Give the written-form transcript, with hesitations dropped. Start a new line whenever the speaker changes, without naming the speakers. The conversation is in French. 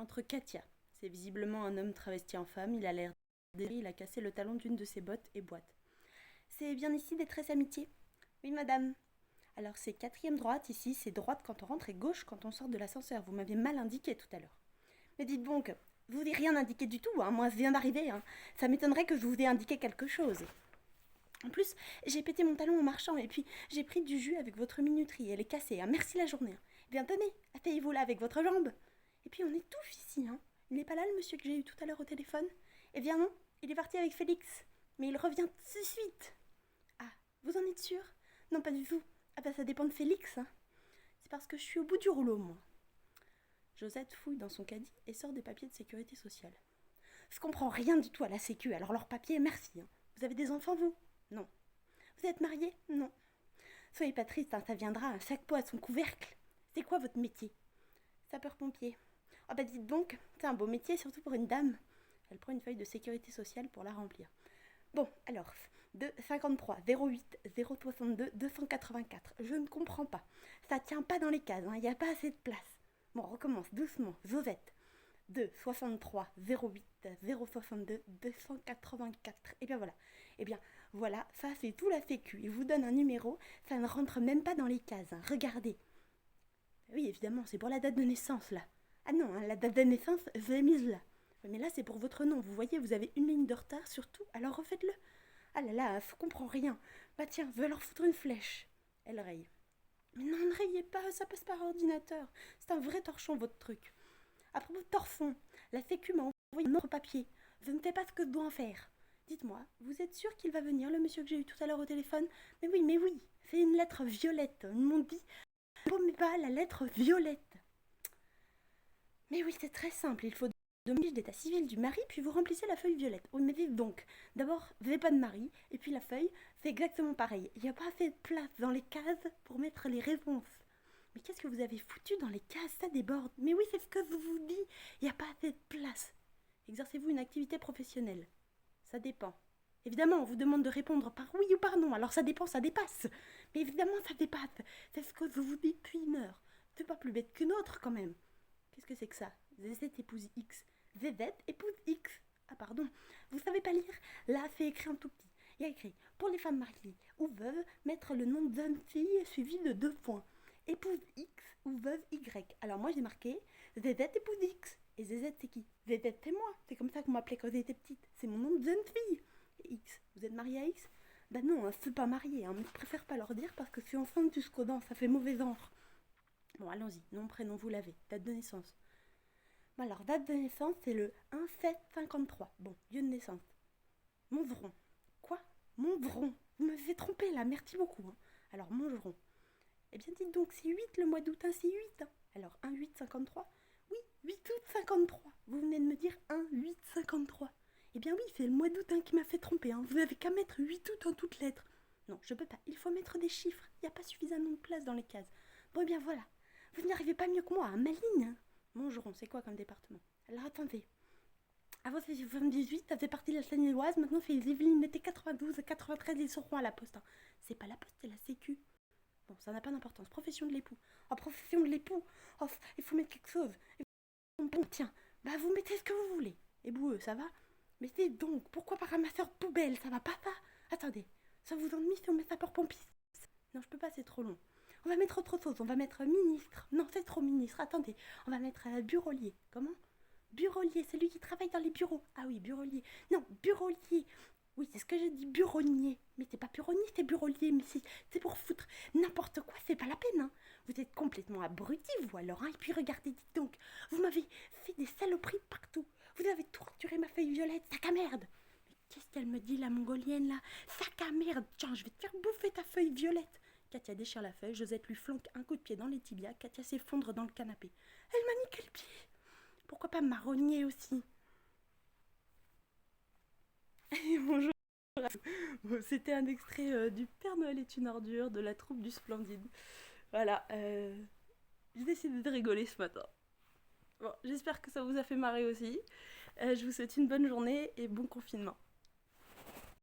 entre Katia. C'est visiblement un homme travesti en femme, il a l'air déliré, il a cassé le talon d'une de ses bottes et boite. C'est bien ici détresse amitié? Oui madame. Alors c'est quatrième droite ici, c'est droite quand on rentre et gauche quand on sort de l'ascenseur. Vous m'avez mal indiqué tout à l'heure. Mais dites donc, vous n'avez rien indiqué du tout, hein. Moi je viens d'arriver, hein. Ça m'étonnerait que je vous ai indiqué quelque chose. En plus, j'ai pété mon talon en marchant et puis j'ai pris du jus avec votre minuterie, elle est cassée, hein. Merci la journée. Eh bien tenez, asseyez-vous là avec votre jambe. Et puis on étouffe ici, hein. Il n'est pas là le monsieur que j'ai eu tout à l'heure au téléphone? Eh bien non, il est parti avec Félix. Mais il revient tout de suite. Ah, vous en êtes sûr? Non, pas du tout. Ah bah ça dépend de Félix, hein. C'est parce que je suis au bout du rouleau, moi. Josette fouille dans son caddie et sort des papiers de sécurité sociale. Je comprends rien du tout à la sécu, alors leurs papiers, merci, hein. Vous avez des enfants, vous? Non. Vous êtes mariés? Non. Soyez pas triste, hein, ça viendra, un chaque pot à son couvercle. C'est quoi votre métier? Sapeur-pompier. Ah bah dites donc, c'est un beau métier, surtout pour une dame. Elle prend une feuille de sécurité sociale pour la remplir. Bon, alors, 53 08 062 284. Je ne comprends pas. Ça tient pas dans les cases, il n'y a pas assez de place. Bon, on recommence doucement. Josette. 2 63 08 062 284. Et bien voilà. Et bien voilà, ça c'est tout la sécu. Il vous donne un numéro, ça ne rentre même pas dans les cases, hein. Regardez. Oui, évidemment, c'est pour la date de naissance là. Ah non, hein, la date de naissance, je l'ai mise là. Mais là, c'est pour votre nom. Vous voyez, vous avez une ligne de retard sur tout, alors refaites-le. Ah là là, je comprends rien. Bah tiens, je vais leur foutre une flèche. Elle raye. Mais non, ne rayez pas, ça passe par ordinateur. C'est un vrai torchon, votre truc. À propos de torchon, la sécu m'a envoyé un autre papier. Je ne sais pas ce que je dois en faire. Dites-moi, vous êtes sûr qu'il va venir, le monsieur que j'ai eu tout à l'heure au téléphone? Mais oui, c'est une lettre violette. Ils m'ont dit, ne paumez pas la lettre violette. Mais oui, c'est très simple, il faut demander d'état civil du mari, puis vous remplissez la feuille violette. Oui, mais dites donc, d'abord, vous n'avez pas de mari, et puis la feuille, c'est exactement pareil. Il n'y a pas assez de place dans les cases pour mettre les réponses. Mais qu'est-ce que vous avez foutu dans les cases? Ça déborde. Mais oui, c'est ce que je vous dis. Il n'y a pas assez de place. Exercez-vous une activité professionnelle? Ça dépend. Évidemment, on vous demande de répondre par oui ou par non. Alors ça dépend, ça dépasse. Mais évidemment, ça dépasse. C'est ce que je vous dis depuis une heure. C'est pas plus bête qu'une autre quand même. Qu'est-ce que c'est que ça? ZZ épouse X. ZZ épouse X. Ah pardon, vous savez pas lire? Là, c'est écrit en tout petit. Il y a écrit, pour les femmes mariées ou veuves, mettre le nom de jeune fille suivi de 2 points. Épouse X ou veuve Y. Alors moi j'ai marqué ZZ épouse X. Et ZZ c'est qui? ZZ c'est moi. C'est comme ça qu'on m'appelait quand j'étais petite. C'est mon nom de jeune fille. Et X, vous êtes mariée à X? Bah non, hein, je suis pas mariée. Hein, mais je préfère pas leur dire parce que je suis enceinte jusqu'aux dents. Ça fait mauvais genre. Bon, allons-y. Nom, prénom, vous l'avez. Date de naissance. Bon, alors, date de naissance, c'est le 1-7-53. Bon, lieu de naissance. Montgeron. Quoi? Montgeron. Vous m'avez fait tromper là, merci beaucoup, hein. Alors, Montgeron. Eh bien, dites donc, c'est 8 le mois d'août, hein, c'est 8. Hein. Alors, 1-8-53. Oui, 8 août 53. Vous venez de me dire 1-8-53. Eh bien oui, c'est le mois d'août hein, qui m'a fait tromper. Hein. Vous n'avez qu'à mettre 8 août en toutes lettres. Non, je peux pas. Il faut mettre des chiffres. Il n'y a pas suffisamment de place dans les cases. Bon, eh bien voilà. Vous n'y arrivez pas mieux que moi, hein, maligne. Hein. Montgeron, c'est quoi comme département? Alors attendez. Avant c'est 78, ça faisait partie de la Seine-et-Oise. Maintenant c'est les Yvelines. Mettez 92, 93, ils seront à la poste. Hein. C'est pas la poste, c'est la sécu. Bon, ça n'a pas d'importance. Profession de l'époux. Oh, profession de l'époux. Oh, il faut mettre quelque chose. Bon, tiens. Bah, vous mettez ce que vous voulez. Et boueux, ça va? Mais c'est donc, pourquoi pas ramasseur de poubelle? Ça va pas ça? Attendez. Ça vous ennuie si on met sapeur-pompier? Non, je peux pas, c'est trop long. On va mettre autre chose. On va mettre ministre. Non, c'est trop ministre. Attendez. On va mettre bureaulier. Comment? Bureaulier, celui qui travaille dans les bureaux. Ah oui, bureaulier. Non, bureaulier. Oui, c'est ce que j'ai dit, buronnier. Mais c'est pas buronnier, c'est bureaulier. Mais c'est pour foutre n'importe quoi, c'est pas la peine. Hein. Vous êtes complètement abruti, vous alors. Hein. Et puis regardez, dites donc, vous m'avez fait des saloperies partout. Vous avez torturé ma feuille violette, sac à merde. Mais qu'est-ce qu'elle me dit, la mongolienne, là? Sac à merde. Tiens, je vais te faire bouffer ta feuille violette. Katia déchire la feuille, Josette lui flanque un coup de pied dans les tibias, Katia s'effondre dans le canapé. Elle m'a niqué le pied. Pourquoi pas marronnier aussi? Bonjour. Bon, c'était un extrait du Père Noël est une ordure de la troupe du Splendide. Voilà, j'ai décidé de rigoler ce matin. Bon, j'espère que ça vous a fait marrer aussi. Je vous souhaite une bonne journée et bon confinement.